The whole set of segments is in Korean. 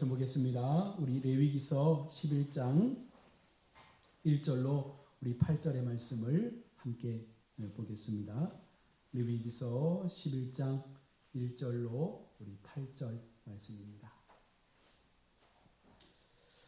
보겠습니다. 우리 레위기서 11장 1절로 우리 8절의 말씀을 함께 보겠습니다. 레위기서 11장 1절로 우리 8절 말씀입니다.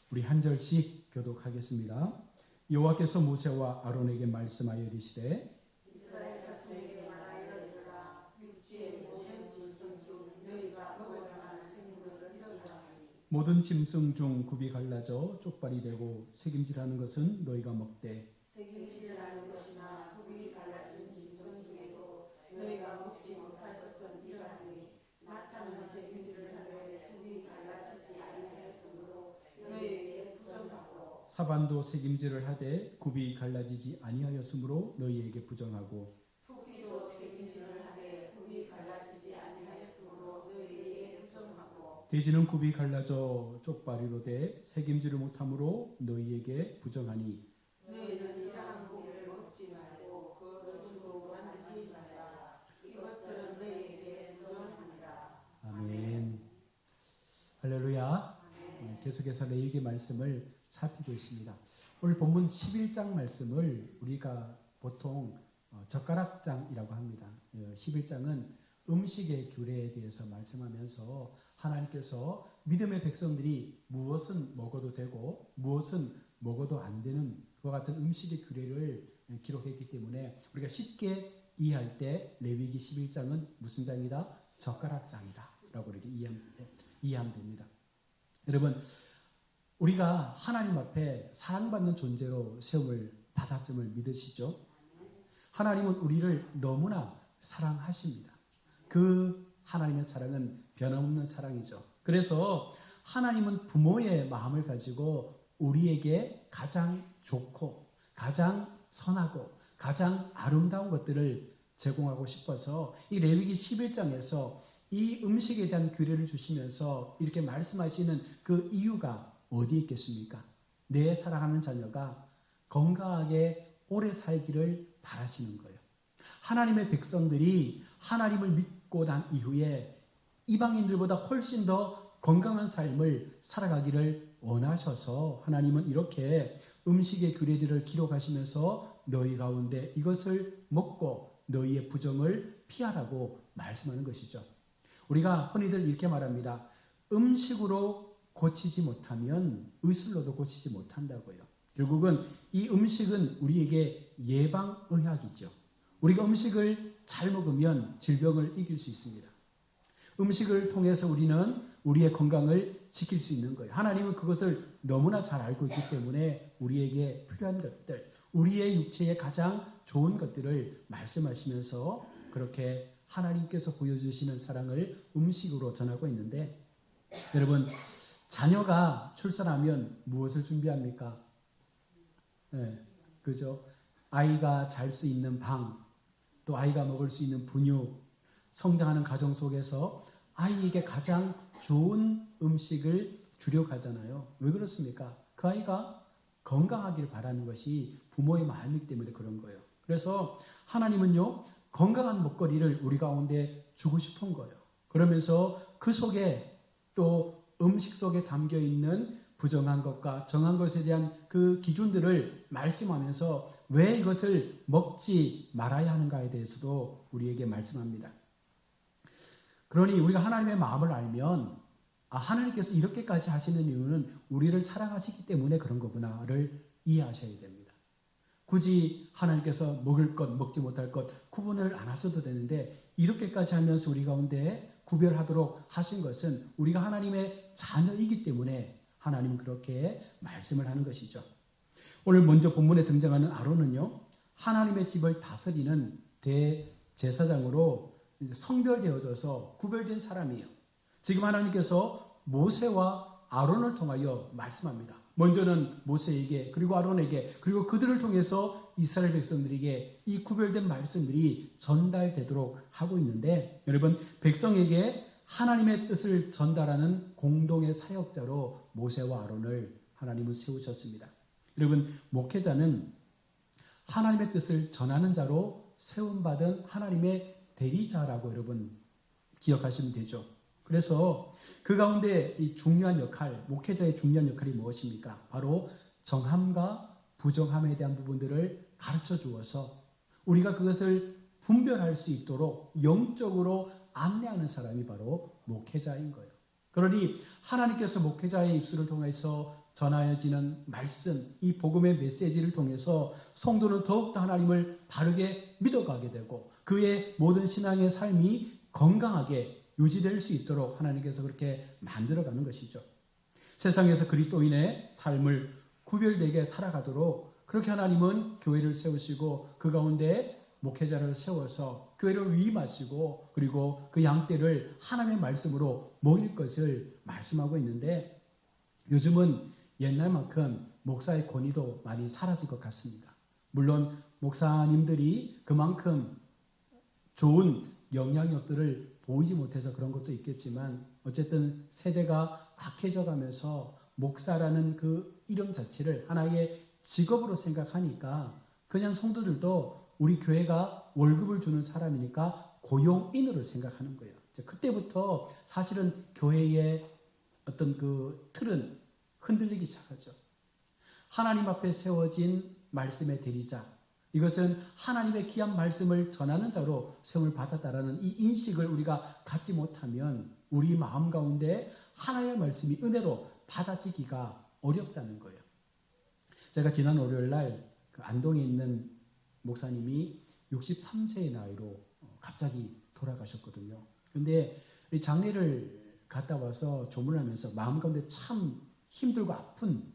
우리 한 절씩 교독하겠습니다. 여호와께서 모세와 아론에게 말씀하여 이르시되 이스라엘 자손에게 말하여 이르라. 육지의 모든 짐승 중 너희가 먹을 만한 생물은 이러하니 모든 짐승 중 굽이 갈라져 쪽발이 되고 새김질하는 것은 너희가 먹되 새김질하는 것이나 굽이 갈라진 짐승 중에도 너희가 먹지 못할 것은 이러하니 나타는 새김질을 하되 굽이 갈라지지 아니하였으므로 너희에게 부정하고 사반도 새김질을 하되 굽이 갈라지지 아니하였으므로 너희에게 부정하고 토끼도 새김질을 하되 굽이 갈라지지 아니하였으므로 너희에게 부정하고 돼지는 굽이 갈라져 쪽발이로 돼 새김질을 못함으로 너희에게 부정하니 너희는 이러한 고기를 먹지 말고 그 조수도 만지지 말라. 이것들은 너희에게 부정하니라. 아멘. 할렐루야. 계속해서 레위기 말씀을 살피고 있습니다. 오늘 본문 11장 말씀을 우리가 보통 젓가락장이라고 합니다. 11장은 음식의 규례에 대해서 말씀하면서 하나님께서 믿음의 백성들이 무엇은 먹어도 되고 무엇은 먹어도 안 되는 그와 같은 음식의 규례를 기록했기 때문에 우리가 쉽게 이해할 때 레위기 11장은 무슨 장이다? 젓가락장이다 라고 이렇게 이해하면 됩니다. 여러분, 우리가 하나님 앞에 사랑받는 존재로 세움을 받았음을 믿으시죠? 하나님은 우리를 너무나 사랑하십니다. 그 하나님의 사랑은 변함없는 사랑이죠. 그래서 하나님은 부모의 마음을 가지고 우리에게 가장 좋고 가장 선하고 가장 아름다운 것들을 제공하고 싶어서 이 레위기 11장에서 이 음식에 대한 규례를 주시면서 이렇게 말씀하시는 그 이유가 어디에 있겠습니까? 내 사랑하는 자녀가 건강하게 오래 살기를 바라시는 거예요. 하나님의 백성들이 하나님을 믿고 난 이후에 이방인들보다 훨씬 더 건강한 삶을 살아가기를 원하셔서 하나님은 이렇게 음식의 규례들을 기록하시면서 너희 가운데 이것을 먹고 너희의 부정을 피하라고 말씀하는 것이죠. 우리가 흔히들 이렇게 말합니다. 음식으로 고치지 못하면 의술로도 고치지 못한다고요. 결국은 이 음식은 우리에게 예방의학이죠. 우리가 음식을 잘 먹으면 질병을 이길 수 있습니다. 음식을 통해서 우리는 우리의 건강을 지킬 수 있는 거예요. 하나님은 그것을 너무나 잘 알고 있기 때문에 우리에게 필요한 것들, 우리의 육체에 가장 좋은 것들을 말씀하시면서 그렇게 하나님께서 보여주시는 사랑을 음식으로 전하고 있는데, 여러분, 자녀가 출산하면 무엇을 준비합니까? 네, 그죠? 아이가 잘 수 있는 방, 또 아이가 먹을 수 있는 분유, 성장하는 가정 속에서 아이에게 가장 좋은 음식을 주려고 하잖아요. 왜 그렇습니까? 그 아이가 건강하기를 바라는 것이 부모의 마음이기 때문에 그런 거예요. 그래서 하나님은요, 건강한 먹거리를 우리 가운데 주고 싶은 거예요. 그러면서 그 속에 또 음식 속에 담겨 있는 부정한 것과 정한 것에 대한 그 기준들을 말씀하면서 왜 이것을 먹지 말아야 하는가에 대해서도 우리에게 말씀합니다. 그러니 우리가 하나님의 마음을 알면 하나님께서 이렇게까지 하시는 이유는 우리를 사랑하시기 때문에 그런 거구나를 이해하셔야 됩니다. 굳이 하나님께서 먹을 것, 먹지 못할 것 구분을 안 하셔도 되는데 이렇게까지 하면서 우리 가운데 구별하도록 하신 것은 우리가 하나님의 자녀이기 때문에 하나님은 그렇게 말씀을 하는 것이죠. 오늘 먼저 본문에 등장하는 아론은요, 하나님의 집을 다스리는 대제사장으로 성별되어져서 구별된 사람이에요. 지금 하나님께서 모세와 아론을 통하여 말씀합니다. 먼저는 모세에게 그리고 아론에게 그리고 그들을 통해서 이스라엘 백성들에게 이 구별된 말씀들이 전달되도록 하고 있는데, 여러분, 백성에게 하나님의 뜻을 전달하는 공동의 사역자로 모세와 아론을 하나님은 세우셨습니다. 여러분, 목회자는 하나님의 뜻을 전하는 자로 세움받은 하나님의 대리자라고 여러분 기억하시면 되죠. 그래서 그 가운데 이 중요한 역할, 목회자의 중요한 역할이 무엇입니까? 바로 정함과 부정함에 대한 부분들을 가르쳐 주어서 우리가 그것을 분별할 수 있도록 영적으로 안내하는 사람이 바로 목회자인 거예요. 그러니 하나님께서 목회자의 입술을 통해서 전하여지는 말씀, 이 복음의 메시지를 통해서 성도는 더욱더 하나님을 바르게 믿어가게 되고 그의 모든 신앙의 삶이 건강하게 유지될 수 있도록 하나님께서 그렇게 만들어가는 것이죠. 세상에서 그리스도인의 삶을 구별되게 살아가도록 그렇게 하나님은 교회를 세우시고 그 가운데 목회자를 세워서 교회를 위임하시고 그리고 그 양떼를 하나님의 말씀으로 모일 것을 말씀하고 있는데 요즘은 옛날만큼 목사의 권위도 많이 사라진 것 같습니다. 물론 목사님들이 그만큼 좋은 영향력들을 보이지 못해서 그런 것도 있겠지만 어쨌든 세대가 악해져 가면서 목사라는 그 이름 자체를 하나의 직업으로 생각하니까 그냥 성도들도 우리 교회가 월급을 주는 사람이니까 고용인으로 생각하는 거예요. 그때부터 사실은 교회의 어떤 그 틀은 흔들리기 시작하죠. 하나님 앞에 세워진 말씀의 대리자, 이것은 하나님의 귀한 말씀을 전하는 자로 세움을 받았다라는 이 인식을 우리가 갖지 못하면 우리 마음 가운데 하나님의 말씀이 은혜로 받아지기가 어렵다는 거예요. 제가 지난 월요일 날 그 안동에 있는 목사님이 63세의 나이로 갑자기 돌아가셨거든요. 그런데 장례를 갔다 와서 조문을 하면서 마음 가운데 참 힘들고 아픈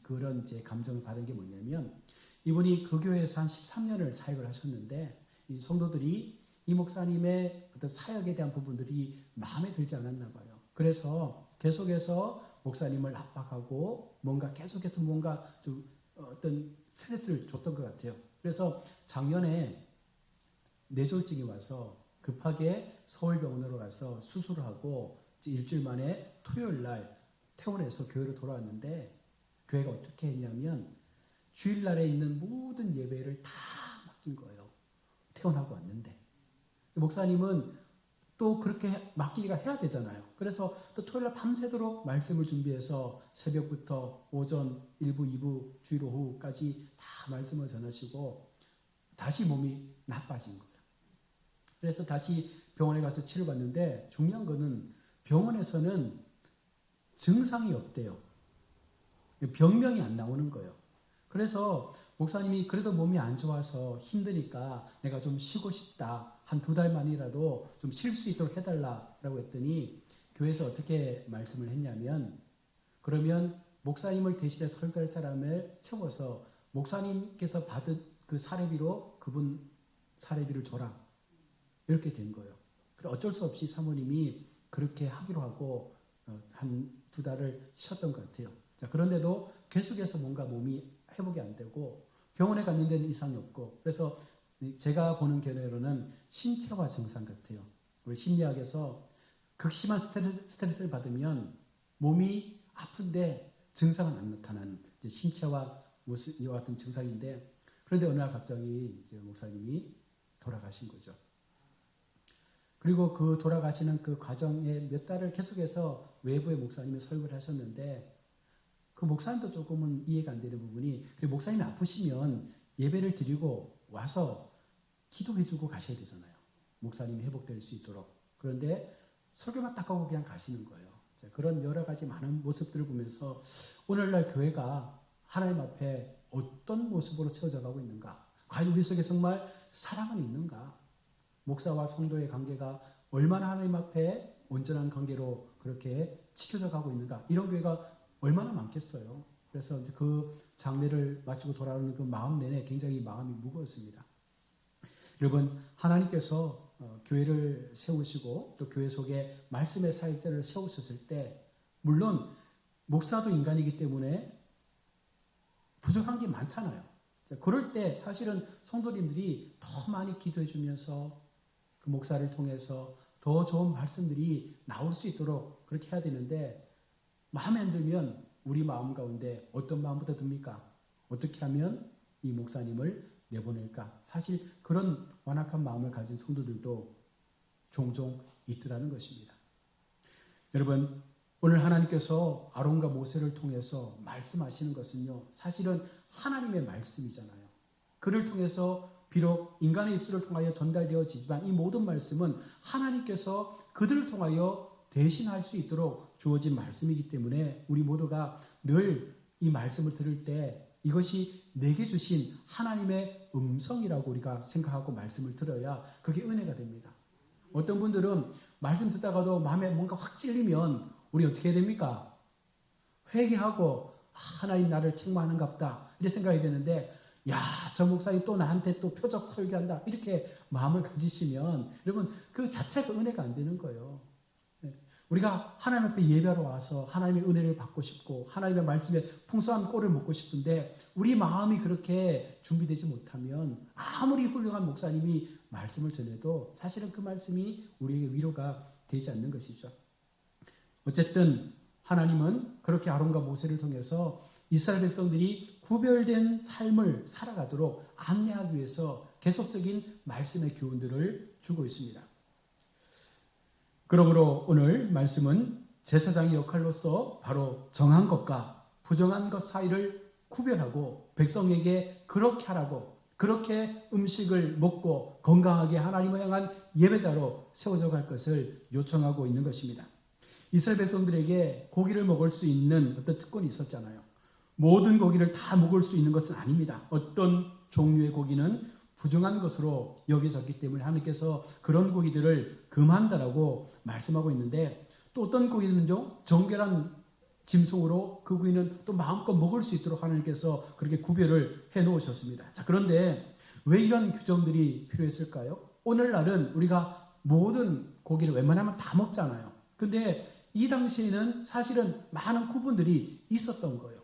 그런 제 감정을 받은 게 뭐냐면 이분이 그 교회에서 한 13년을 사역을 하셨는데 이 성도들이 이 목사님의 어떤 사역에 대한 부분들이 마음에 들지 않았나 봐요. 그래서 계속해서 목사님을 압박하고 뭔가 계속해서 뭔가 좀 어떤 스트레스를 줬던 것 같아요. 그래서 작년에 뇌졸중이 와서 급하게 서울병원으로 가서 수술을 하고 일주일 만에 토요일 날 퇴원해서 교회로 돌아왔는데 교회가 어떻게 했냐면 주일날에 있는 모든 예배를 다 맡긴 거예요. 퇴원하고 왔는데 목사님은 또 그렇게 맡기기가 해야 되잖아요. 그래서 또 토요일날 밤새도록 말씀을 준비해서 새벽부터 오전 1부, 2부, 주일 오후까지 다 말씀을 전하시고 다시 몸이 나빠진 거예요. 그래서 다시 병원에 가서 치료받는데 중요한 거는 병원에서는 증상이 없대요. 병명이 안 나오는 거예요. 그래서 목사님이 그래도 몸이 안 좋아서 힘드니까 내가 좀 쉬고 싶다. 한 2달만이라도 좀 쉴 수 있도록 해달라고 했더니 교회에서 어떻게 말씀을 했냐면 그러면 목사님을 대신해 설교할 사람을 세워서 목사님께서 받은 그 사례비로 그분 사례비를 줘라. 이렇게 된 거예요. 어쩔 수 없이 사모님이 그렇게 하기로 하고 한 2달을 쉬었던 것 같아요. 자, 그런데도 계속해서 뭔가 몸이 회복이 안 되고 병원에 갔는 데는 이상이 없고 그래서 제가 보는 견해로는 신체화 증상 같아요. 우리 심리학에서 극심한 스트레스를 받으면 몸이 아픈데 증상은 안 나타나는 신체화 이와 같은 증상인데 그런데 어느 날 갑자기 이제 목사님이 돌아가신 거죠. 그리고 그 돌아가시는 그 과정에 몇 달을 계속해서 외부의 목사님이 설교를 하셨는데 그 목사님도 조금은 이해가 안 되는 부분이 그리고 목사님이 아프시면 예배를 드리고 와서 기도해주고 가셔야 되잖아요. 목사님이 회복될 수 있도록. 그런데 설교만 딱 하고 그냥 가시는 거예요. 그런 여러 가지 많은 모습들을 보면서 오늘날 교회가 하나님 앞에 어떤 모습으로 세워져 가고 있는가? 과연 우리 속에 정말 사랑은 있는가? 목사와 성도의 관계가 얼마나 하나님 앞에 온전한 관계로 그렇게 지켜져 가고 있는가? 이런 교회가 얼마나 많겠어요. 그래서 이제 그 장례를 마치고 돌아오는 그 마음 내내 굉장히 마음이 무거웠습니다. 여러분, 하나님께서 교회를 세우시고 또 교회 속에 말씀의 사역자를 세우셨을 때 물론 목사도 인간이기 때문에 부족한 게 많잖아요. 그럴 때 사실은 성도님들이 더 많이 기도해 주면서 그 목사를 통해서 더 좋은 말씀들이 나올 수 있도록 그렇게 해야 되는데 마음에 안 들면 우리 마음 가운데 어떤 마음부터 듭니까? 어떻게 하면 이 목사님을 내보낼까? 사실 그런 완악한 마음을 가진 성도들도 종종 있더라는 것입니다. 여러분, 오늘 하나님께서 아론과 모세를 통해서 말씀하시는 것은요, 사실은 하나님의 말씀이잖아요. 그를 통해서 비록 인간의 입술을 통하여 전달되어지지만 이 모든 말씀은 하나님께서 그들을 통하여 대신할 수 있도록 주어진 말씀이기 때문에 우리 모두가 늘 이 말씀을 들을 때 이것이 내게 주신 하나님의 음성이라고 우리가 생각하고 말씀을 들어야 그게 은혜가 됩니다. 어떤 분들은 말씀 듣다가도 마음에 뭔가 확 찔리면 우리 어떻게 해야 됩니까? 회개하고 하나님 나를 책망하는갑다 이렇게 생각이 되는데, 야, 저 목사님 또 나한테 또 표적 설교한다 이렇게 마음을 가지시면 여러분 그 자체가 은혜가 안 되는 거예요. 우리가 하나님 앞에 예배하러 와서 하나님의 은혜를 받고 싶고 하나님의 말씀에 풍성한 꼴을 먹고 싶은데 우리 마음이 그렇게 준비되지 못하면 아무리 훌륭한 목사님이 말씀을 전해도 사실은 그 말씀이 우리에게 위로가 되지 않는 것이죠. 어쨌든 하나님은 그렇게 아론과 모세를 통해서 이스라엘 백성들이 구별된 삶을 살아가도록 안내하기 위해서 계속적인 말씀의 교훈들을 주고 있습니다. 그러므로 오늘 말씀은 제사장의 역할로서 바로 정한 것과 부정한 것 사이를 구별하고 백성에게 그렇게 하라고, 그렇게 음식을 먹고 건강하게 하나님을 향한 예배자로 세워져 갈 것을 요청하고 있는 것입니다. 이스라엘 백성들에게 고기를 먹을 수 있는 어떤 특권이 있었잖아요. 모든 고기를 다 먹을 수 있는 것은 아닙니다. 어떤 종류의 고기는 부정한 것으로 여겨졌기 때문에 하나님께서 그런 고기들을 금한다라고 말씀하고 있는데, 또 어떤 고기는요, 정결한 짐승으로 그 고기는 또 마음껏 먹을 수 있도록 하나님께서 그렇게 구별을 해 놓으셨습니다. 자, 그런데 왜 이런 규정들이 필요했을까요? 오늘날은 우리가 모든 고기를 웬만하면 다 먹잖아요. 근데 이 당시에는 사실은 많은 구분들이 있었던 거예요.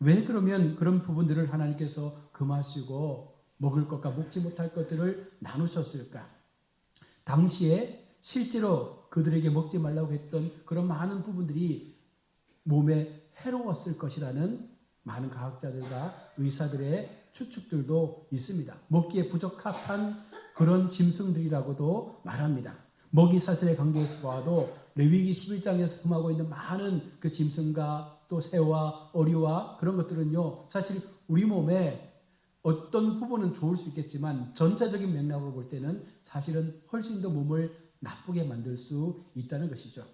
왜 그러면 그런 부분들을 하나님께서 금하시고 먹을 것과 먹지 못할 것들을 나누셨을까? 당시에 실제로 그들에게 먹지 말라고 했던 그런 많은 부분들이 몸에 해로웠을 것이라는 많은 과학자들과 의사들의 추측들도 있습니다. 먹기에 부적합한 그런 짐승들이라고도 말합니다. 먹이 사슬의 관계에서 보아도 레위기 11장에서 금하고 있는 많은 그 짐승과 또 새와 어리와 그런 것들은요, 사실 우리 몸에 어떤 부분은 좋을 수 있겠지만 전체적인 맥락으로 볼 때는 사실은 훨씬 더 몸을 나쁘게 만들 수 있다는 것이죠.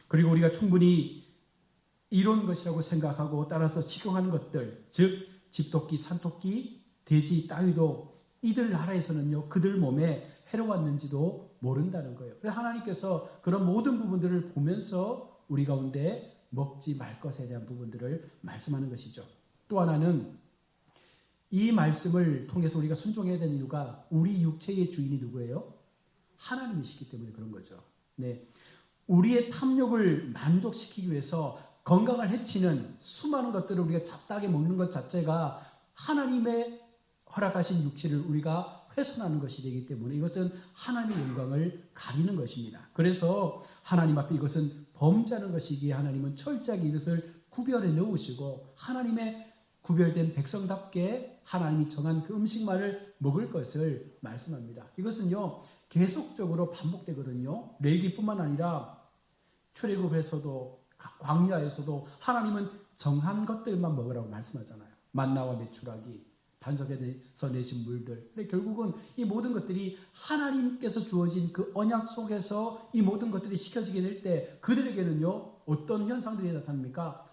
그리고 우리가 충분히 이런 것이라고 생각하고 따라서 식용하는 것들, 즉 집토끼, 산토끼, 돼지, 따위도 이들 나라에서는요, 그들 몸에 해로웠는지도 모른다는 거예요. 그래서 하나님께서 그런 모든 부분들을 보면서 우리 가운데 먹지 말 것에 대한 부분들을 말씀하는 것이죠. 또 하나는 이 말씀을 통해서 우리가 순종해야 되는 이유가 우리 육체의 주인이 누구예요? 하나님이시기 때문에 그런 거죠. 네, 우리의 탐욕을 만족시키기 위해서 건강을 해치는 수많은 것들을 우리가 잡다하게 먹는 것 자체가 하나님의 허락하신 육체를 우리가 훼손하는 것이 되기 때문에 이것은 하나님의 영광을 가리는 것입니다. 그래서 하나님 앞에 이것은 범죄하는 것이기에 하나님은 철저하게 이것을 구별해 놓으시고 하나님의 구별된 백성답게 하나님이 정한 그 음식만을 먹을 것을 말씀합니다. 이것은요, 계속적으로 반복되거든요. 레위기뿐만 아니라 출애굽에서도 광야에서도 하나님은 정한 것들만 먹으라고 말씀하잖아요. 만나와 메추라기, 반석에서 내신 물들. 결국은 이 모든 것들이 하나님께서 주어진 그 언약 속에서 이 모든 것들이 시켜지게 될 때 그들에게는요, 어떤 현상들이 나타납니까?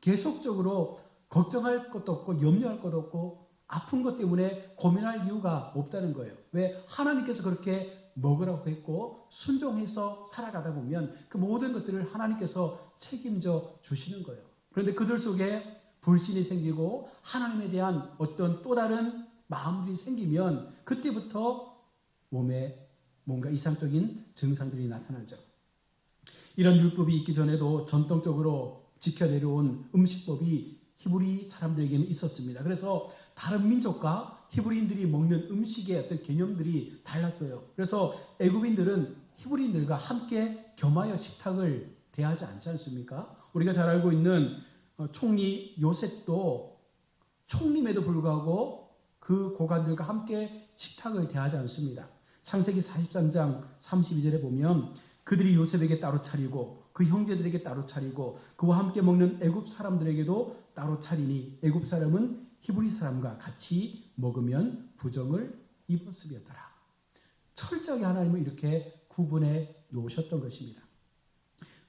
계속적으로 걱정할 것도 없고 염려할 것도 없고 아픈 것 때문에 고민할 이유가 없다는 거예요. 왜? 하나님께서 그렇게 먹으라고 했고 순종해서 살아가다 보면 그 모든 것들을 하나님께서 책임져 주시는 거예요. 그런데 그들 속에 불신이 생기고 하나님에 대한 어떤 또 다른 마음들이 생기면 그때부터 몸에 뭔가 이상적인 증상들이 나타나죠. 이런 율법이 있기 전에도 전통적으로 지켜내려온 음식법이 히브리 사람들에게는 있었습니다. 그래서 다른 민족과 히브리인들이 먹는 음식의 어떤 개념들이 달랐어요. 그래서 애굽인들은 히브리인들과 함께 겸하여 식탁을 대하지 않지 않습니까? 우리가 잘 알고 있는 총리 요셉도 총림에도 불구하고 그 고관들과 함께 식탁을 대하지 않습니다. 창세기 43장 32절에 보면 그들이 요셉에게 따로 차리고 그 형제들에게 따로 차리고 그와 함께 먹는 애굽 사람들에게도 따로 차리니 애굽 사람은 히브리 사람과 같이 먹으면 부정을 입었음이었더라. 철저하게 하나님은 이렇게 구분해 놓으셨던 것입니다.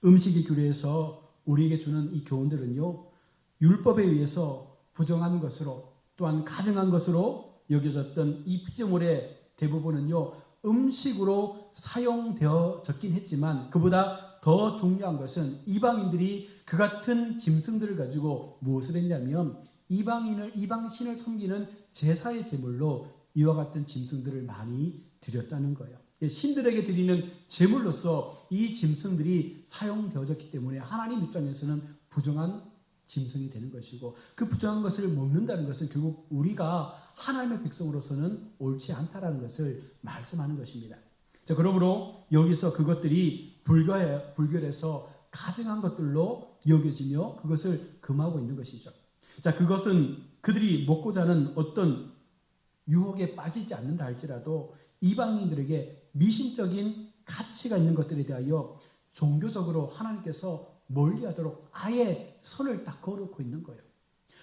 음식의 규례에서 우리에게 주는 이 교훈들은요, 율법에 의해서 부정한 것으로 또한 가증한 것으로 여겨졌던 이 피조물의 대부분은요, 음식으로 사용되어졌긴 했지만 그보다 더 중요한 것은 이방인들이 그 같은 짐승들을 가지고 무엇을 했냐면 이방신을 섬기는 제사의 제물로 이와 같은 짐승들을 많이 드렸다는 거예요. 신들에게 드리는 제물로서 이 짐승들이 사용되어졌기 때문에 하나님 입장에서는 부정한 짐승이 되는 것이고, 그 부정한 것을 먹는다는 것은 결국 우리가 하나님의 백성으로서는 옳지 않다라는 것을 말씀하는 것입니다. 자, 그러므로 여기서 그것들이 불결해서 가증한 것들로 여겨지며 그것을 금하고 있는 것이죠. 자, 그것은 그들이 먹고자 하는 어떤 유혹에 빠지지 않는다 할지라도 이방인들에게 미신적인 가치가 있는 것들에 대하여 종교적으로 하나님께서 멀리하도록 아예 선을 딱 그어놓고 있는 거예요.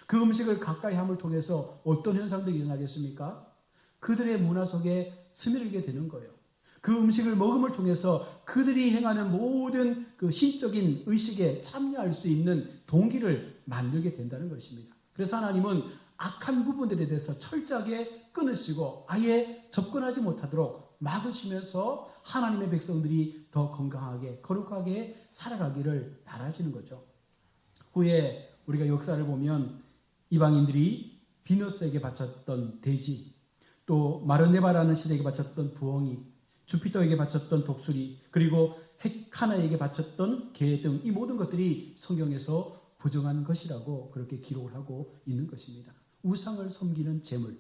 그 음식을 가까이 함을 통해서 어떤 현상들이 일어나겠습니까? 그들의 문화 속에 스며들게 되는 거예요. 그 음식을 먹음을 통해서 그들이 행하는 모든 그 신적인 의식에 참여할 수 있는 동기를 만들게 된다는 것입니다. 그래서 하나님은 악한 부분들에 대해서 철저하게 끊으시고 아예 접근하지 못하도록 막으시면서 하나님의 백성들이 더 건강하게 거룩하게 살아가기를 바라시는 거죠. 후에 우리가 역사를 보면 이방인들이 비너스에게 바쳤던 돼지, 또 마르네바라는 신에게 바쳤던 부엉이, 주피터에게 바쳤던 독수리, 그리고 헤카나에게 바쳤던 개 등 이 모든 것들이 성경에서 부정한 것이라고 그렇게 기록을 하고 있는 것입니다. 우상을 섬기는 제물,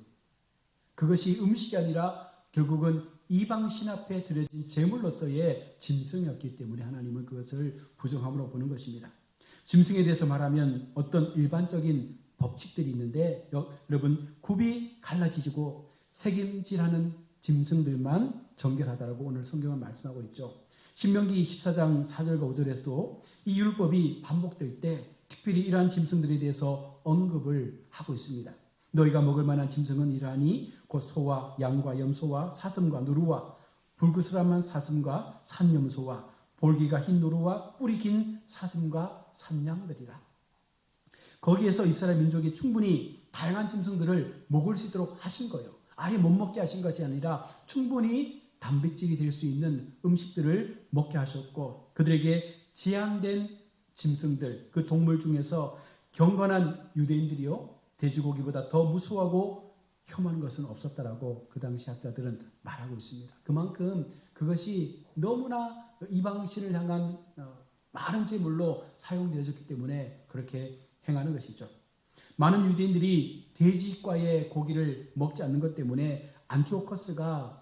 그것이 음식이 아니라 결국은 이방 신 앞에 드려진 제물로서의 짐승이었기 때문에 하나님은 그것을 부정함으로 보는 것입니다. 짐승에 대해서 말하면 어떤 일반적인 법칙들이 있는데 여러분, 굽이 갈라지고 색임질하는 짐승들만 정결하다라고 오늘 성경은 말씀하고 있죠. 신명기 14장 4절과 5절에서도 이 율법이 반복될 때 특별히 이러한 짐승들에 대해서 언급을 하고 있습니다. 너희가 먹을 만한 짐승은 이러하니 곧 소와 양과 염소와 사슴과 누루와 불구스름한 사슴과 산염소와 볼기가 흰 누루와 뿔이 긴 사슴과 산양들이라. 거기에서 이스라엘 민족이 충분히 다양한 짐승들을 먹을 수 있도록 하신 거예요. 아예 못 먹게 하신 것이 아니라 충분히 단백질이 될 수 있는 음식들을 먹게 하셨고, 그들에게 제한된 짐승들, 그 동물 중에서 경건한 유대인들이요 돼지고기보다 더 무수하고 혐오한 것은 없었다라고 그 당시 학자들은 말하고 있습니다. 그만큼 그것이 너무나 이방신을 향한 많은 제물로 사용되어졌기 때문에 그렇게 행하는 것이죠. 많은 유대인들이 돼지과의 고기를 먹지 않는 것 때문에 안티오커스가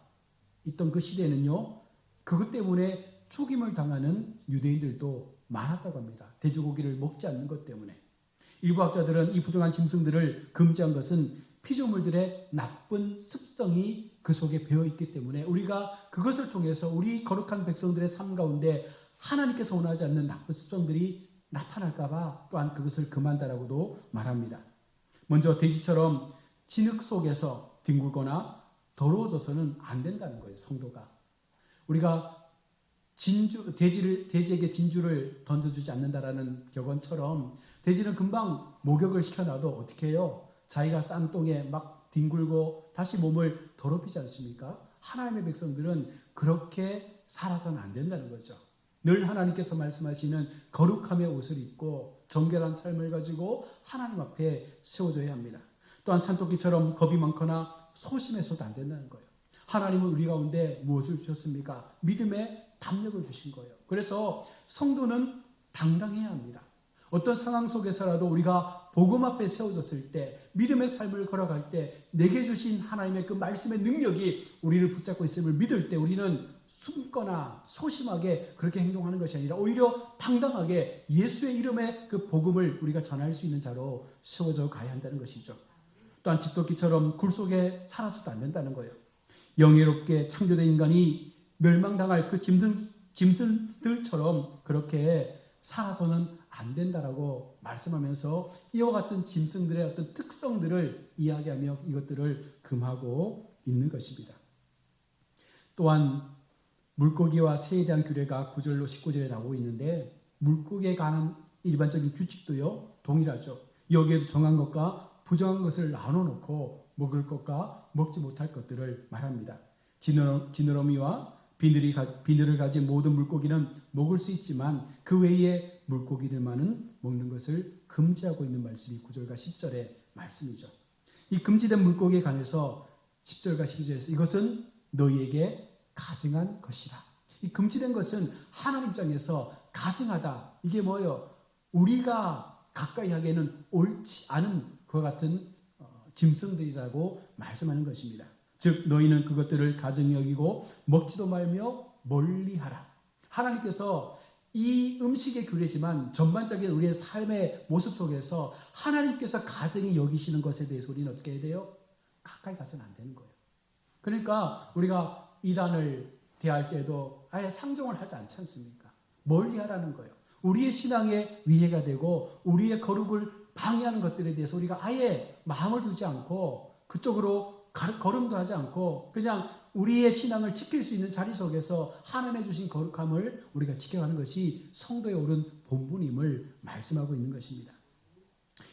있던 그 시대에는요, 그것 때문에 죽임을 당하는 유대인들도 많았다고 합니다. 돼지고기를 먹지 않는 것 때문에. 일부 학자들은 이 부정한 짐승들을 금지한 것은 피조물들의 나쁜 습성이 그 속에 배어있기 때문에 우리가 그것을 통해서 우리 거룩한 백성들의 삶 가운데 하나님께서 원하지 않는 나쁜 습성들이 나타날까 봐 또한 그것을 금한다라고도 말합니다. 먼저 돼지처럼 진흙 속에서 뒹굴거나 더러워져서는 안 된다는 거예요, 성도가. 우리가 돼지에게 진주를 던져주지 않는다라는 격언처럼 돼지는 금방 목욕을 시켜놔도 어떻게 해요? 자기가 싼 똥에 막 뒹굴고 다시 몸을 더럽히지 않습니까? 하나님의 백성들은 그렇게 살아서는 안 된다는 거죠. 늘 하나님께서 말씀하시는 거룩함의 옷을 입고 정결한 삶을 가지고 하나님 앞에 세워져야 합니다. 또한 산토끼처럼 겁이 많거나 소심해서도 안 된다는 거예요. 하나님은 우리 가운데 무엇을 주셨습니까? 믿음의 담력을 주신 거예요. 그래서 성도는 당당해야 합니다. 어떤 상황 속에서라도 우리가 복음 앞에 세워졌을 때, 믿음의 삶을 걸어갈 때 내게 주신 하나님의 그 말씀의 능력이 우리를 붙잡고 있음을 믿을 때 우리는 숨거나 소심하게 그렇게 행동하는 것이 아니라 오히려 당당하게 예수의 이름의 그 복음을 우리가 전할 수 있는 자로 세워져 가야 한다는 것이죠. 또한 집토끼처럼 굴 속에 살아서도 안 된다는 거예요. 영예롭게 창조된 인간이 멸망당할 그 짐승들처럼 그렇게 살아서는 안 된다라고 말씀하면서 이와 같은 짐승들의 어떤 특성들을 이야기하며 이것들을 금하고 있는 것입니다. 또한 물고기와 새에 대한 규례가 9절로 19절에 나오고 있는데 물고기에 관한 일반적인 규칙도요 동일하죠. 여기에도 정한 것과 부정한 것을 나눠놓고 먹을 것과 먹지 못할 것들을 말합니다. 지느러미와 비늘을 가진 모든 물고기는 먹을 수 있지만 그 외의 물고기들만은 먹는 것을 금지하고 있는 말씀이 9절과 10절의 말씀이죠. 이 금지된 물고기에 관해서 10절과 12절에서 이것은 너희에게 가증한 것이라. 이 금지된 것은 하나님 입장에서 가증하다. 이게 뭐예요? 우리가 가까이 하기에는 옳지 않은 그와 같은 짐승들이라고 말씀하는 것입니다. 즉 너희는 그것들을 가증히 여기고 먹지도 말며 멀리하라. 하나님께서 이 음식의 규례지만 전반적인 우리의 삶의 모습 속에서 하나님께서 가증히 여기시는 것에 대해서 우리는 어떻게 해야 돼요? 가까이 가서는 안 되는 거예요. 그러니까 우리가 이단을 대할 때도 아예 상종을 하지 않지 않습니까? 멀리하라는 거예요. 우리의 신앙에 위해가 되고 우리의 거룩을 방해하는 것들에 대해서 우리가 아예 마음을 두지 않고 그쪽으로 걸음도 하지 않고 그냥 우리의 신앙을 지킬 수 있는 자리 속에서 하나님의 주신 거룩함을 우리가 지켜가는 것이 성도의 옳은 본분임을 말씀하고 있는 것입니다.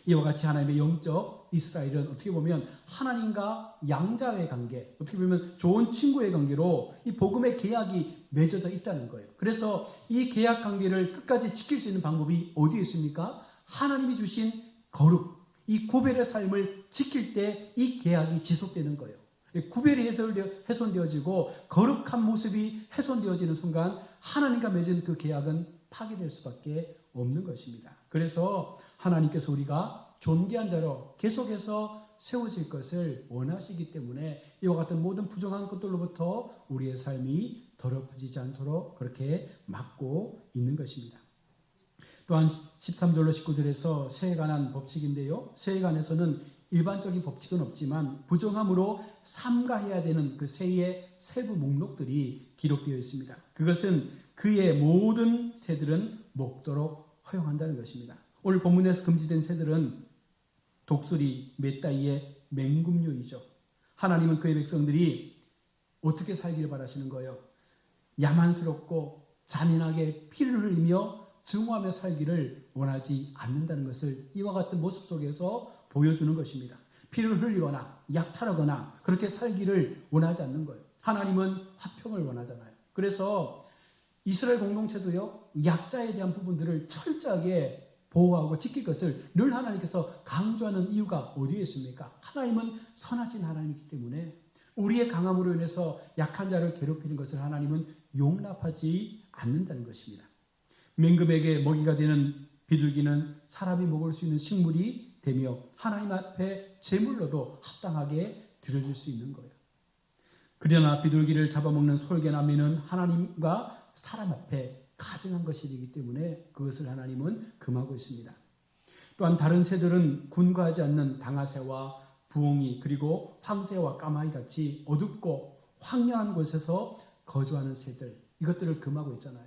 이와 같이 하나님의 영적 이스라엘은 어떻게 보면 하나님과 양자의 관계, 어떻게 보면 좋은 친구의 관계로 이 복음의 계약이 맺어져 있다는 거예요. 그래서 이 계약 관계를 끝까지 지킬 수 있는 방법이 어디에 있습니까? 하나님이 주신 거룩, 이 구별의 삶을 지킬 때 이 계약이 지속되는 거예요. 구별이 훼손되어지고 거룩한 모습이 훼손되어지는 순간 하나님과 맺은 그 계약은 파괴될 수밖에 없는 것입니다. 그래서 하나님께서 우리가 존귀한 자로 계속해서 세워질 것을 원하시기 때문에 이와 같은 모든 부정한 것들로부터 우리의 삶이 더럽혀지지 않도록 그렇게 막고 있는 것입니다. 또한 13절로 19절에서 새에 관한 법칙인데요. 새에 관해서는 일반적인 법칙은 없지만 부정함으로 삼가해야 되는 그 새의 세부 목록들이 기록되어 있습니다. 그것은 그의 모든 새들은 먹도록 허용한다는 것입니다. 오늘 본문에서 금지된 새들은 독수리, 맷다이의 맹금류이죠. 하나님은 그의 백성들이 어떻게 살기를 바라시는 거예요? 야만스럽고 잔인하게 피를 흘리며 증오하며 살기를 원하지 않는다는 것을 이와 같은 모습 속에서 보여주는 것입니다. 피를 흘리거나 약탈하거나 그렇게 살기를 원하지 않는 거예요. 하나님은 화평을 원하잖아요. 그래서 이스라엘 공동체도요, 약자에 대한 부분들을 철저하게 보호하고 지킬 것을 늘 하나님께서 강조하는 이유가 어디에 있습니까? 하나님은 선하신 하나님이기 때문에 우리의 강함으로 인해서 약한 자를 괴롭히는 것을 하나님은 용납하지 않는다는 것입니다. 맹금에게 먹이가 되는 비둘기는 사람이 먹을 수 있는 식물이 되며 하나님 앞에 제물로도 합당하게 드려질 수 있는 거예요. 그러나 비둘기를 잡아먹는 솔개나미는 하나님과 사람 앞에 가증한 것이기 때문에 그것을 하나님은 금하고 있습니다. 또한 다른 새들은 군과하지 않는 당아새와 부엉이 그리고 황새와 까마귀 같이 어둡고 황량한 곳에서 거주하는 새들, 이것들을 금하고 있잖아요.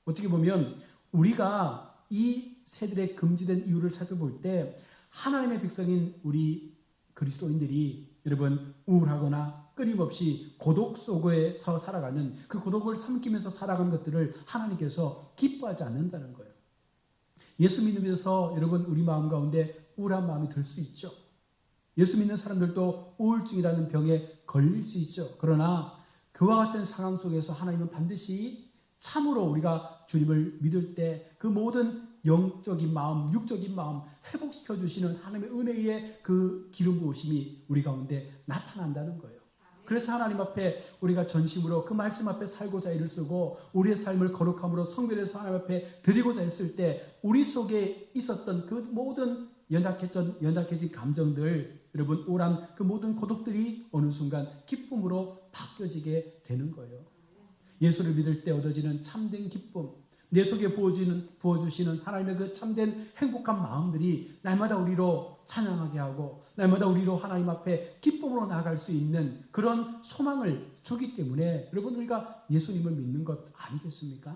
어떻게 보면 우리가 이 새들의 금지된 이유를 살펴볼 때 하나님의 백성인 우리 그리스도인들이 여러분 우울하거나 끊임없이 고독 속에서 살아가는 그 고독을 삼키면서 살아가는 것들을 하나님께서 기뻐하지 않는다는 거예요. 예수 믿으면서 여러분 우리 마음 가운데 우울한 마음이 들 수 있죠. 예수 믿는 사람들도 우울증이라는 병에 걸릴 수 있죠. 그러나 그와 같은 상황 속에서 하나님은 반드시 참으로 우리가 주님을 믿을 때 그 모든 영적인 마음, 육적인 마음 회복시켜 주시는 하나님의 은혜의 그 기름 부으심이 우리 가운데 나타난다는 거예요. 그래서 하나님 앞에 우리가 전심으로 그 말씀 앞에 살고자 애를 쓰고 우리의 삶을 거룩함으로 성별해서 하나님 앞에 드리고자 했을 때 우리 속에 있었던 그 모든 연약해진 감정들, 여러분 우울한 그 모든 고독들이 어느 순간 기쁨으로 바뀌어지게 되는 거예요. 예수를 믿을 때 얻어지는 참된 기쁨, 내 속에 부어주시는 하나님의 그 참된 행복한 마음들이 날마다 우리로 찬양하게 하고 날마다 우리로 하나님 앞에 기쁨으로 나아갈 수 있는 그런 소망을 주기 때문에 여러분 우리가 예수님을 믿는 것 아니겠습니까?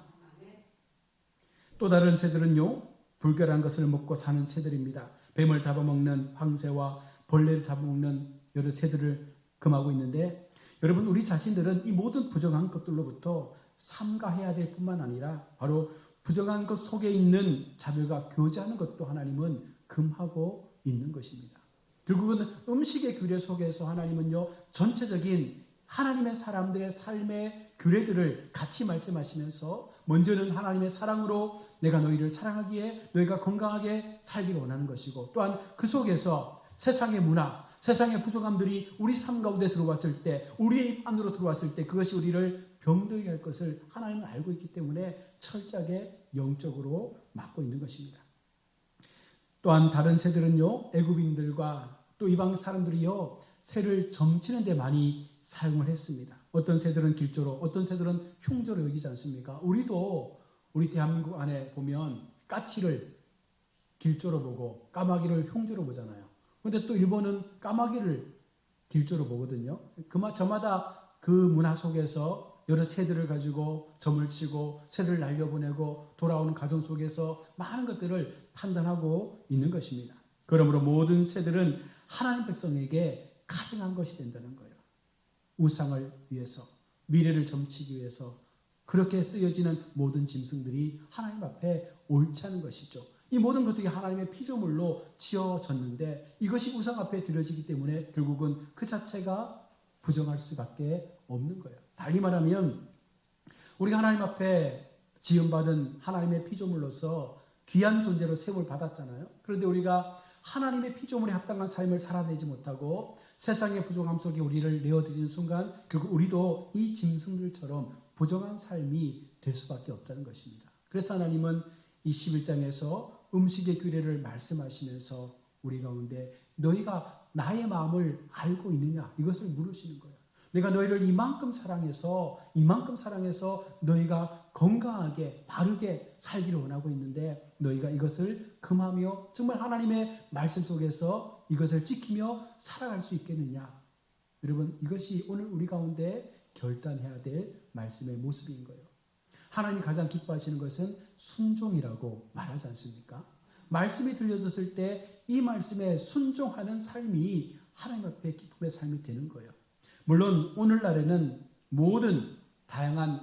또 다른 새들은요, 불결한 것을 먹고 사는 새들입니다. 뱀을 잡아먹는 황새와 벌레를 잡아먹는 여러 새들을 금하고 있는데 여러분 우리 자신들은 이 모든 부정한 것들로부터 삼가해야 될 뿐만 아니라 바로 부정한 것 속에 있는 자들과 교제하는 것도 하나님은 금하고 있는 것입니다. 결국은 음식의 규례 속에서 하나님은요 전체적인 하나님의 사람들의 삶의 규례들을 같이 말씀하시면서 먼저는 하나님의 사랑으로 내가 너희를 사랑하기에 너희가 건강하게 살기를 원하는 것이고 또한 그 속에서 세상의 문화, 세상의 부족함들이 우리 삶 가운데 들어왔을 때 우리의 입 안으로 들어왔을 때 그것이 우리를 병들게 할 것을 하나님은 알고 있기 때문에 철저하게 영적으로 막고 있는 것입니다. 또한 다른 새들은요 애굽인들과 또 이방 사람들이요 새를 점치는 데 많이 사용을 했습니다. 어떤 새들은 길조로 어떤 새들은 흉조로 여기지 않습니까? 우리도 우리 대한민국 안에 보면 까치를 길조로 보고 까마귀를 흉조로 보잖아요. 그런데 또 일본은 까마귀를 길조로 보거든요. 저마다 그 문화 속에서 여러 새들을 가지고 점을 치고 새를 날려보내고 돌아오는 과정 속에서 많은 것들을 판단하고 있는 것입니다. 그러므로 모든 새들은 하나님 백성에게 가증한 것이 된다는 거예요. 우상을 위해서, 미래를 점치기 위해서 그렇게 쓰여지는 모든 짐승들이 하나님 앞에 옳지 않은 것이죠. 이 모든 것들이 하나님의 피조물로 지어졌는데 이것이 우상 앞에 드려지기 때문에 결국은 그 자체가 부정할 수밖에 없는 거예요. 달리 말하면 우리가 하나님 앞에 지음받은 하나님의 피조물로서 귀한 존재로 세움을 받았잖아요. 그런데 우리가 하나님의 피조물에 합당한 삶을 살아내지 못하고 세상의 부정함 속에 우리를 내어드리는 순간 결국 우리도 이 짐승들처럼 부정한 삶이 될 수밖에 없다는 것입니다. 그래서 하나님은 이 11장에서 음식의 규례를 말씀하시면서 우리 가운데 너희가 나의 마음을 알고 있느냐 이것을 물으시는 거예요. 내가 너희를 이만큼 사랑해서 너희가 건강하게 바르게 살기를 원하고 있는데 너희가 이것을 금하며 정말 하나님의 말씀 속에서 이것을 지키며 살아갈 수 있겠느냐. 여러분 이것이 오늘 우리 가운데 결단해야 될 말씀의 모습인 거예요. 하나님이 가장 기뻐하시는 것은 순종이라고 말하지 않습니까? 말씀이 들려졌을 때 이 말씀에 순종하는 삶이 하나님 앞에 기쁨의 삶이 되는 거예요. 물론 오늘날에는 모든 다양한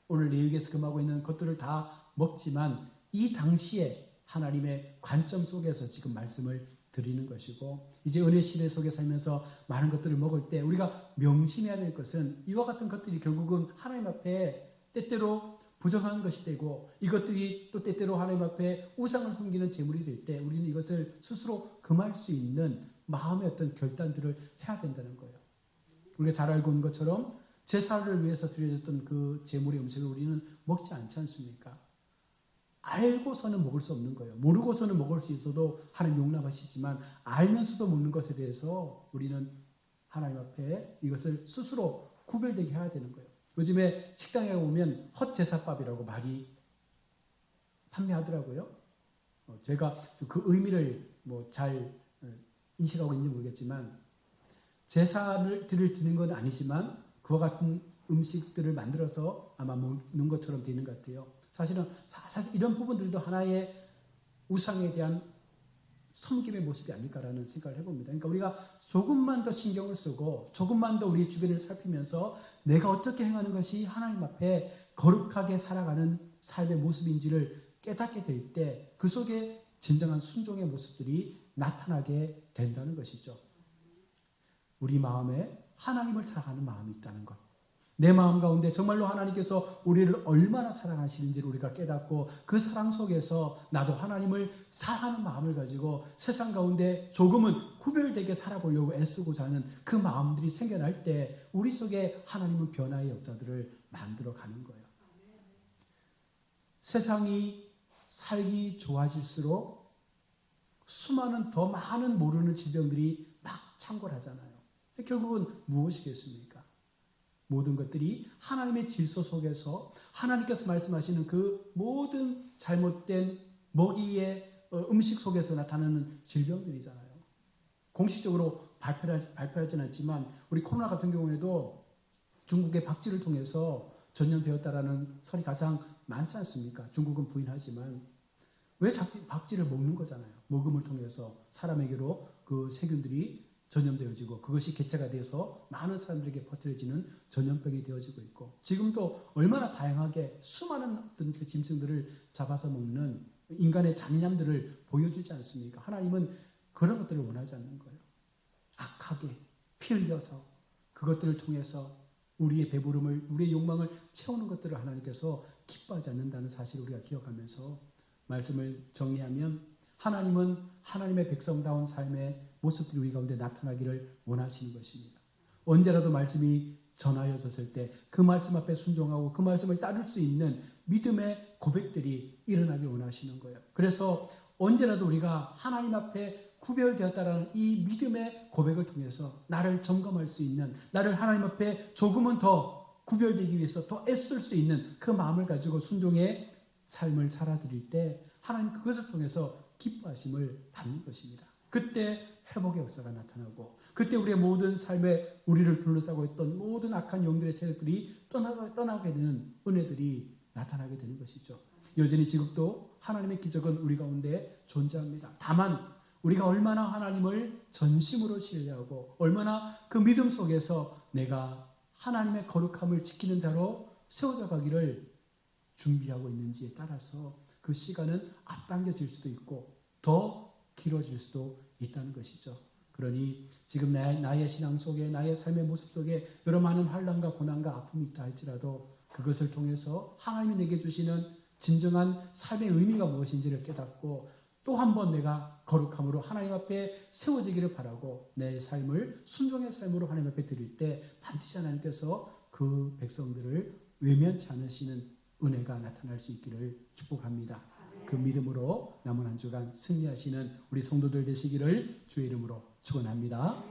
오늘 레위기에서 금하고 있는 것들을 다 먹지만 이 당시에 하나님의 관점 속에서 지금 말씀을 드리는 것이고 이제 은혜 시대 속에 살면서 많은 것들을 먹을 때 우리가 명심해야 될 것은 이와 같은 것들이 결국은 하나님 앞에 때때로 부정한 것이 되고 이것들이 또 때때로 하나님 앞에 우상을 섬기는 제물이 될 때 우리는 이것을 스스로 금할 수 있는 마음의 어떤 결단들을 해야 된다는 거예요. 우리가 잘 알고 있는 것처럼 제사를 위해서 드려졌던 그 제물의 음식을 우리는 먹지 않지 않습니까? 알고서는 먹을 수 없는 거예요. 모르고서는 먹을 수 있어도 하나님 용납하시지만 알면서도 먹는 것에 대해서 우리는 하나님 앞에 이것을 스스로 구별되게 해야 되는 거예요. 요즘에 식당에 오면 헛제사밥이라고 많이 판매하더라고요. 제가 그 의미를 잘 인식하고 있는지 모르겠지만 제사를 드리는 건 아니지만 그와 같은 음식들을 만들어서 아마 먹는 것처럼 되는 것 같아요. 사실 이런 부분들도 하나의 우상에 대한 섬김의 모습이 아닐까라는 생각을 해봅니다. 그러니까 우리가 조금만 더 신경을 쓰고 조금만 더 우리 주변을 살피면서 내가 어떻게 행하는 것이 하나님 앞에 거룩하게 살아가는 삶의 모습인지를 깨닫게 될 때 그 속에 진정한 순종의 모습들이 나타나게 된다는 것이죠. 우리 마음에 하나님을 사랑하는 마음이 있다는 것. 내 마음 가운데 정말로 하나님께서 우리를 얼마나 사랑하시는지를 우리가 깨닫고 그 사랑 속에서 나도 하나님을 사랑하는 마음을 가지고 세상 가운데 조금은 구별되게 살아보려고 애쓰고자 하는 그 마음들이 생겨날 때 우리 속에 하나님은 변화의 역사들을 만들어가는 거예요. 세상이 살기 좋아질수록 수많은 더 많은 모르는 질병들이 막 창궐하잖아요. 결국은 무엇이겠습니까? 모든 것들이 하나님의 질서 속에서 하나님께서 말씀하시는 그 모든 잘못된 먹이의 음식 속에서 나타나는 질병들이잖아요. 공식적으로 발표하지는 않지만 우리 코로나 같은 경우에도 중국의 박쥐를 통해서 전염되었다라는 설이 가장 많지 않습니까? 중국은 부인하지만 왜 박쥐를 먹는 거잖아요. 먹음을 통해서 사람에게로 그 세균들이 전염되어지고 그것이 개체가 돼서 많은 사람들에게 퍼뜨려지는 전염병이 되어지고 있고 지금도 얼마나 다양하게 수많은 어떤 그 짐승들을 잡아서 먹는 인간의 잔인함들을 보여주지 않습니까? 하나님은 그런 것들을 원하지 않는 거예요. 악하게 피 흘려서 그것들을 통해서 우리의 배부름을 우리의 욕망을 채우는 것들을 하나님께서 기뻐하지 않는다는 사실을 우리가 기억하면서 말씀을 정리하면 하나님은 하나님의 백성다운 삶의 모습들이 우리 가운데 나타나기를 원하시는 것입니다. 언제라도 말씀이 전하여졌을 때 그 말씀 앞에 순종하고 그 말씀을 따를 수 있는 믿음의 고백들이 일어나길 원하시는 거예요. 그래서 언제라도 우리가 하나님 앞에 구별되었다라는 이 믿음의 고백을 통해서 나를 점검할 수 있는, 나를 하나님 앞에 조금은 더 구별되기 위해서 더 애쓸 수 있는 그 마음을 가지고 순종의 삶을 살아드릴 때 하나님 그것을 통해서 기뻐하심을 받는 것입니다. 그때 회복의 역사가 나타나고 그때 우리의 모든 삶에 우리를 둘러싸고 있던 모든 악한 영들의 세력들이 떠나게 되는 은혜들이 나타나게 되는 것이죠. 여전히 지금도 하나님의 기적은 우리 가운데 존재합니다. 다만 우리가 얼마나 하나님을 전심으로 신뢰하고 얼마나 그 믿음 속에서 내가 하나님의 거룩함을 지키는 자로 세워져 가기를 준비하고 있는지에 따라서 그 시간은 앞당겨질 수도 있고 더 길어질 수도 있다는 것이죠. 그러니 지금 나의 신앙 속에 나의 삶의 모습 속에 여러 많은 환난과 고난과 아픔이 있다 할지라도 그것을 통해서 하나님이 내게 주시는 진정한 삶의 의미가 무엇인지를 깨닫고 또 한 번 내가 거룩함으로 하나님 앞에 세워지기를 바라고 내 삶을 순종의 삶으로 하나님 앞에 드릴 때 반드시 하나님께서 그 백성들을 외면치 않으시는 은혜가 나타날 수 있기를 축복합니다. 그 믿음으로 남은 한 주간 승리하시는 우리 성도들 되시기를 주의 이름으로 축원합니다.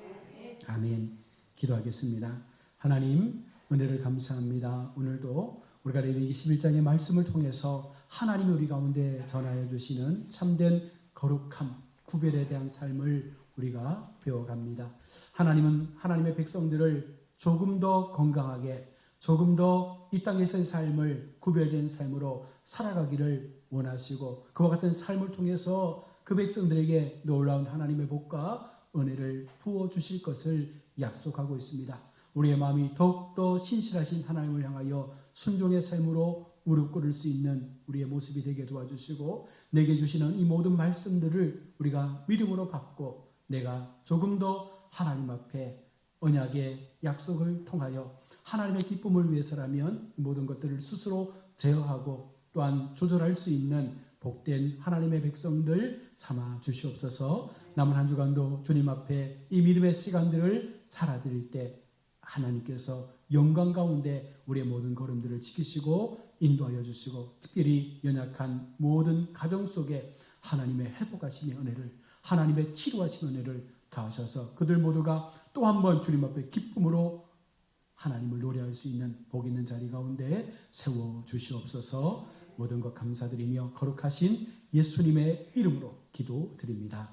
아멘. 기도하겠습니다. 하나님 은혜를 감사합니다. 오늘도 우리가 레위기 11장의 말씀을 통해서 하나님이 우리 가운데 전하여 주시는 참된 거룩함, 구별에 대한 삶을 우리가 배워갑니다. 하나님은 하나님의 백성들을 조금 더 건강하게, 조금 더 이 땅에서의 삶을 구별된 삶으로 살아가기를 원하시고 그와 같은 삶을 통해서 그 백성들에게 놀라운 하나님의 복과 은혜를 부어주실 것을 약속하고 있습니다. 우리의 마음이 더욱더 신실하신 하나님을 향하여 순종의 삶으로 무릎 꿇을 수 있는 우리의 모습이 되게 도와주시고 내게 주시는 이 모든 말씀들을 우리가 믿음으로 받고 내가 조금 더 하나님 앞에 언약의 약속을 통하여 하나님의 기쁨을 위해서라면 모든 것들을 스스로 제어하고 또한 조절할 수 있는 복된 하나님의 백성들 삼아 주시옵소서. 남은 한 주간도 주님 앞에 이 믿음의 시간들을 살아드릴 때 하나님께서 영광 가운데 우리의 모든 걸음들을 지키시고 인도하여 주시고 특별히 연약한 모든 가정 속에 하나님의 회복하심의 은혜를 하나님의 치료하심의 은혜를 다하셔서 그들 모두가 또 한 번 주님 앞에 기쁨으로 하나님을 노래할 수 있는 복 있는 자리 가운데 세워 주시옵소서. 모든 것 감사드리며 거룩하신 예수님의 이름으로 기도드립니다.